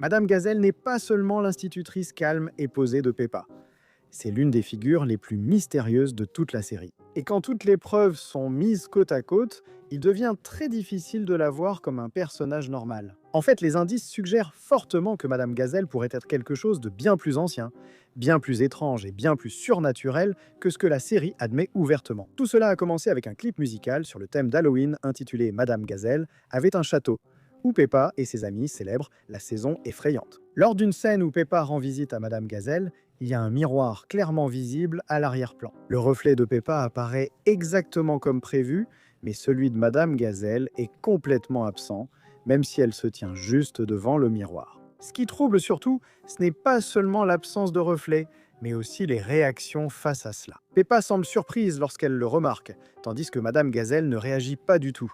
Madame Gazelle n'est pas seulement l'institutrice calme et posée de Peppa. C'est l'une des figures les plus mystérieuses de toute la série. Et quand toutes les preuves sont mises côte à côte, il devient très difficile de la voir comme un personnage normal. En fait, les indices suggèrent fortement que Madame Gazelle pourrait être quelque chose de bien plus ancien, bien plus étrange et bien plus surnaturel que ce que la série admet ouvertement. Tout cela a commencé avec un clip musical sur le thème d'Halloween intitulé Madame Gazelle avait un château, où Peppa et ses amis célèbrent la saison effrayante. Lors d'une scène où Peppa rend visite à Madame Gazelle, il y a un miroir clairement visible à l'arrière-plan. Le reflet de Peppa apparaît exactement comme prévu, mais celui de Madame Gazelle est complètement absent, même si elle se tient juste devant le miroir. Ce qui trouble surtout, ce n'est pas seulement l'absence de reflet, mais aussi les réactions face à cela. Peppa semble surprise lorsqu'elle le remarque, tandis que Madame Gazelle ne réagit pas du tout.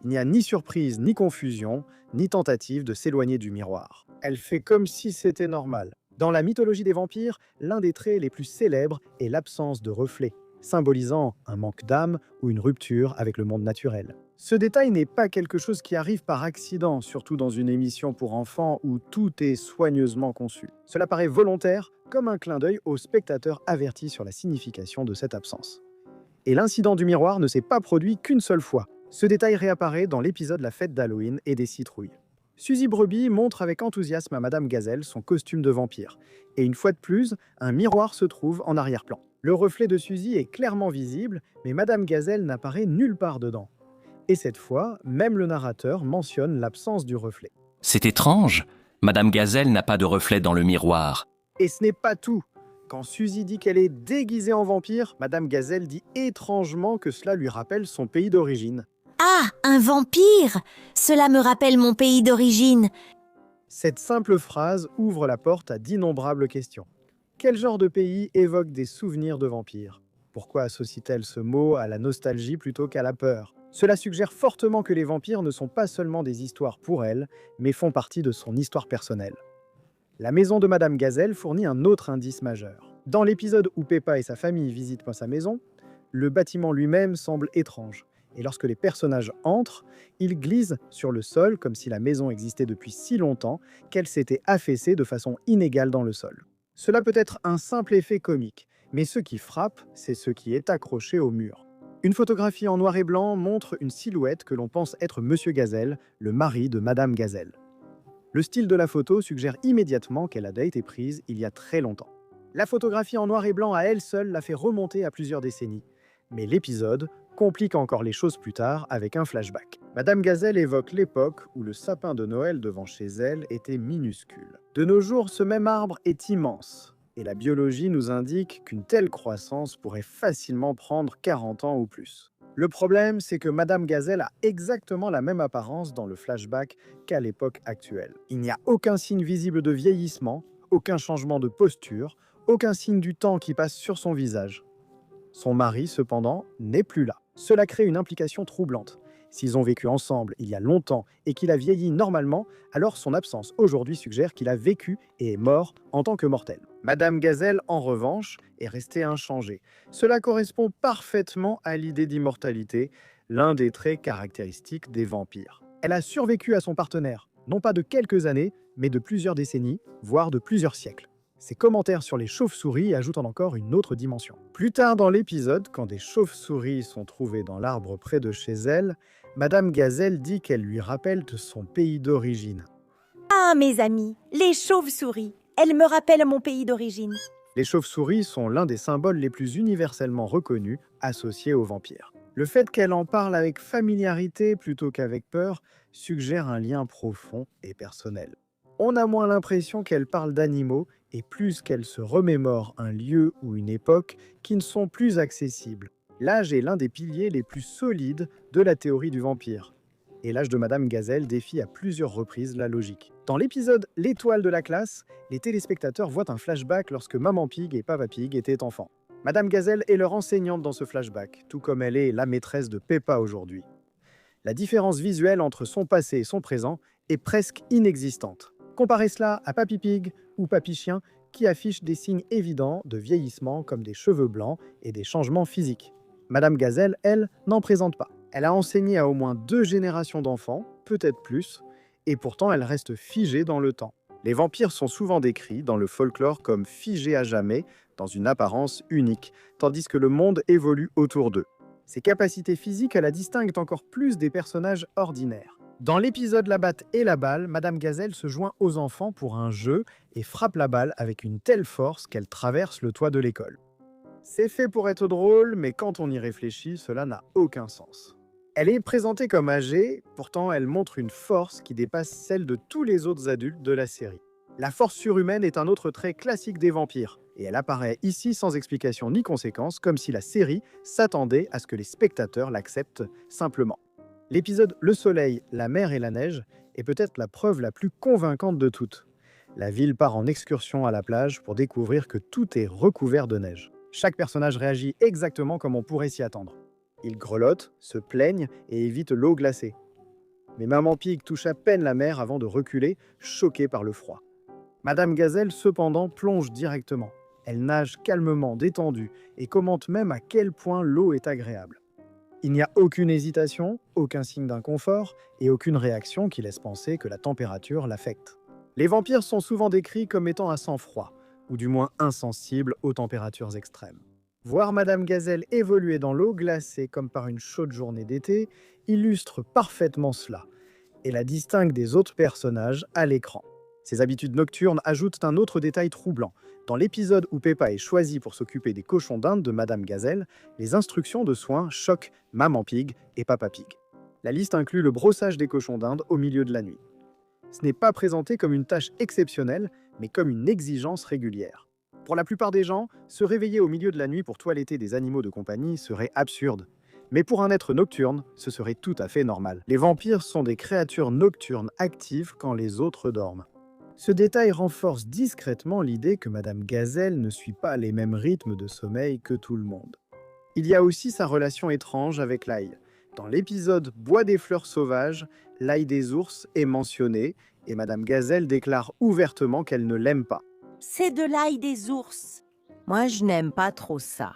Il n'y a ni surprise, ni confusion, ni tentative de s'éloigner du miroir. Elle fait comme si c'était normal. Dans la mythologie des vampires, l'un des traits les plus célèbres est l'absence de reflet, symbolisant un manque d'âme ou une rupture avec le monde naturel. Ce détail n'est pas quelque chose qui arrive par accident, surtout dans une émission pour enfants où tout est soigneusement conçu. Cela paraît volontaire, comme un clin d'œil aux spectateurs avertis sur la signification de cette absence. Et l'incident du miroir ne s'est pas produit qu'une seule fois. Ce détail réapparaît dans l'épisode La fête d'Halloween et des citrouilles. Suzy Brebis montre avec enthousiasme à Madame Gazelle son costume de vampire. Et une fois de plus, un miroir se trouve en arrière-plan. Le reflet de Suzy est clairement visible, mais Madame Gazelle n'apparaît nulle part dedans. Et cette fois, même le narrateur mentionne l'absence du reflet. C'est étrange. Madame Gazelle n'a pas de reflet dans le miroir. Et ce n'est pas tout. Quand Suzy dit qu'elle est déguisée en vampire, Madame Gazelle dit étrangement que cela lui rappelle son pays d'origine. Ah, un vampire! Cela me rappelle mon pays d'origine. Cette simple phrase ouvre la porte à d'innombrables questions. Quel genre de pays évoque des souvenirs de vampires? Pourquoi associe-t-elle ce mot à la nostalgie plutôt qu'à la peur? Cela suggère fortement que les vampires ne sont pas seulement des histoires pour elle, mais font partie de son histoire personnelle. La maison de Madame Gazelle fournit un autre indice majeur. Dans l'épisode où Peppa et sa famille visitent sa maison, le bâtiment lui-même semble étrange. Et lorsque les personnages entrent, ils glissent sur le sol comme si la maison existait depuis si longtemps qu'elle s'était affaissée de façon inégale dans le sol. Cela peut être un simple effet comique, mais ce qui frappe, c'est ce qui est accroché au mur. Une photographie en noir et blanc montre une silhouette que l'on pense être Monsieur Gazelle, le mari de Madame Gazelle. Le style de la photo suggère immédiatement qu'elle a été prise il y a très longtemps. La photographie en noir et blanc à elle seule l'a fait remonter à plusieurs décennies. Mais l'épisode complique encore les choses plus tard avec un flashback. Madame Gazelle évoque l'époque où le sapin de Noël devant chez elle était minuscule. De nos jours, ce même arbre est immense. Et la biologie nous indique qu'une telle croissance pourrait facilement prendre 40 ans ou plus. Le problème, c'est que Madame Gazelle a exactement la même apparence dans le flashback qu'à l'époque actuelle. Il n'y a aucun signe visible de vieillissement, aucun changement de posture, aucun signe du temps qui passe sur son visage. Son mari, cependant, n'est plus là. Cela crée une implication troublante. S'ils ont vécu ensemble il y a longtemps et qu'il a vieilli normalement, alors son absence aujourd'hui suggère qu'il a vécu et est mort en tant que mortel. Madame Gazelle, en revanche, est restée inchangée. Cela correspond parfaitement à l'idée d'immortalité, l'un des traits caractéristiques des vampires. Elle a survécu à son partenaire, non pas de quelques années, mais de plusieurs décennies, voire de plusieurs siècles. Ses commentaires sur les chauves-souris ajoutent encore une autre dimension. Plus tard dans l'épisode, quand des chauves-souris sont trouvées dans l'arbre près de chez elle, Madame Gazelle dit qu'elle lui rappelle de son pays d'origine. Ah, mes amis, les chauves-souris. Elles me rappellent mon pays d'origine. Les chauves-souris sont l'un des symboles les plus universellement reconnus associés aux vampires. Le fait qu'elle en parle avec familiarité plutôt qu'avec peur suggère un lien profond et personnel. On a moins l'impression qu'elle parle d'animaux et plus qu'elle se remémore un lieu ou une époque qui ne sont plus accessibles. L'âge est l'un des piliers les plus solides de la théorie du vampire. Et l'âge de Madame Gazelle défie à plusieurs reprises la logique. Dans l'épisode L'étoile de la classe, les téléspectateurs voient un flashback lorsque Maman Pig et Papa Pig étaient enfants. Madame Gazelle est leur enseignante dans ce flashback, tout comme elle est la maîtresse de Peppa aujourd'hui. La différence visuelle entre son passé et son présent est presque inexistante. Comparez cela à Papy Pig ou Papy Chien qui affichent des signes évidents de vieillissement comme des cheveux blancs et des changements physiques. Madame Gazelle, elle, n'en présente pas. Elle a enseigné à au moins 2 générations d'enfants, peut-être plus, et pourtant elle reste figée dans le temps. Les vampires sont souvent décrits dans le folklore comme figés à jamais, dans une apparence unique, tandis que le monde évolue autour d'eux. Ces capacités physiques la distinguent encore plus des personnages ordinaires. Dans l'épisode La batte et la balle, Madame Gazelle se joint aux enfants pour un jeu et frappe la balle avec une telle force qu'elle traverse le toit de l'école. C'est fait pour être drôle, mais quand on y réfléchit, cela n'a aucun sens. Elle est présentée comme âgée, pourtant elle montre une force qui dépasse celle de tous les autres adultes de la série. La force surhumaine est un autre trait classique des vampires, et elle apparaît ici sans explication ni conséquence, comme si la série s'attendait à ce que les spectateurs l'acceptent simplement. L'épisode Le Soleil, la mer et la neige est peut-être la preuve la plus convaincante de toutes. La ville part en excursion à la plage pour découvrir que tout est recouvert de neige. Chaque personnage réagit exactement comme on pourrait s'y attendre. Ils grelottent, se plaignent et évitent l'eau glacée. Mais Maman Pig touche à peine la mer avant de reculer, choquée par le froid. Madame Gazelle, cependant, plonge directement. Elle nage calmement, détendue, et commente même à quel point l'eau est agréable. Il n'y a aucune hésitation, aucun signe d'inconfort et aucune réaction qui laisse penser que la température l'affecte. Les vampires sont souvent décrits comme étant à sang froid, ou du moins insensibles aux températures extrêmes. Voir Madame Gazelle évoluer dans l'eau glacée comme par une chaude journée d'été illustre parfaitement cela, et la distingue des autres personnages à l'écran. Ses habitudes nocturnes ajoutent un autre détail troublant. Dans l'épisode où Peppa est choisie pour s'occuper des cochons d'Inde de Madame Gazelle, les instructions de soins choquent Maman Pig et Papa Pig. La liste inclut le brossage des cochons d'Inde au milieu de la nuit. Ce n'est pas présenté comme une tâche exceptionnelle, mais comme une exigence régulière. Pour la plupart des gens, se réveiller au milieu de la nuit pour toiletter des animaux de compagnie serait absurde. Mais pour un être nocturne, ce serait tout à fait normal. Les vampires sont des créatures nocturnes actives quand les autres dorment. Ce détail renforce discrètement l'idée que Madame Gazelle ne suit pas les mêmes rythmes de sommeil que tout le monde. Il y a aussi sa relation étrange avec l'ail. Dans l'épisode Bois des fleurs sauvages, l'ail des ours est mentionné et Madame Gazelle déclare ouvertement qu'elle ne l'aime pas. C'est de l'ail des ours. Moi, je n'aime pas trop ça.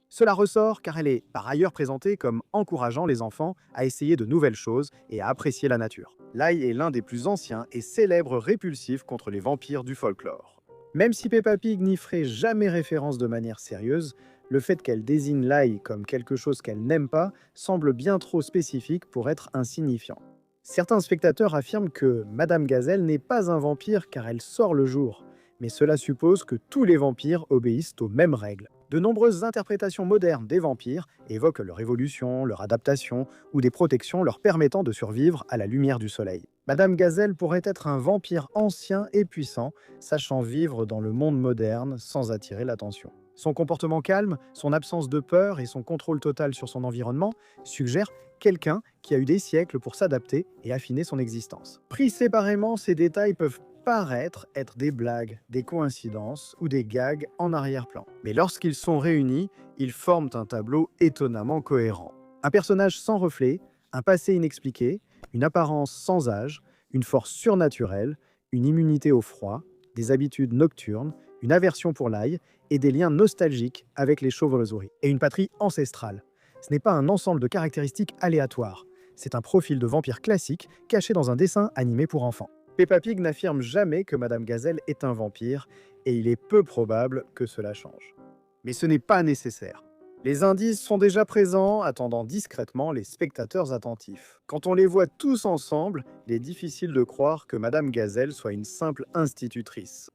Cela ressort car elle est par ailleurs présentée comme encourageant les enfants à essayer de nouvelles choses et à apprécier la nature. L'ail est l'un des plus anciens et célèbres répulsifs contre les vampires du folklore. Même si Peppa Pig n'y ferait jamais référence de manière sérieuse, le fait qu'elle désigne l'ail comme quelque chose qu'elle n'aime pas semble bien trop spécifique pour être insignifiant. Certains spectateurs affirment que Madame Gazelle n'est pas un vampire car elle sort le jour, mais cela suppose que tous les vampires obéissent aux mêmes règles. De nombreuses interprétations modernes des vampires évoquent leur évolution, leur adaptation ou des protections leur permettant de survivre à la lumière du soleil. Madame Gazelle pourrait être un vampire ancien et puissant, sachant vivre dans le monde moderne sans attirer l'attention. Son comportement calme, son absence de peur et son contrôle total sur son environnement suggèrent quelqu'un qui a eu des siècles pour s'adapter et affiner son existence. Pris séparément, ces détails peuvent paraître être des blagues, des coïncidences ou des gags en arrière-plan. Mais lorsqu'ils sont réunis, ils forment un tableau étonnamment cohérent. Un personnage sans reflet, un passé inexpliqué, une apparence sans âge, une force surnaturelle, une immunité au froid, des habitudes nocturnes, une aversion pour l'ail et des liens nostalgiques avec les chauves-souris. Et une patrie ancestrale. Ce n'est pas un ensemble de caractéristiques aléatoires. C'est un profil de vampire classique caché dans un dessin animé pour enfants. Peppa Pig n'affirme jamais que Madame Gazelle est un vampire, et il est peu probable que cela change. Mais ce n'est pas nécessaire. Les indices sont déjà présents, attendant discrètement les spectateurs attentifs. Quand on les voit tous ensemble, il est difficile de croire que Madame Gazelle soit une simple institutrice.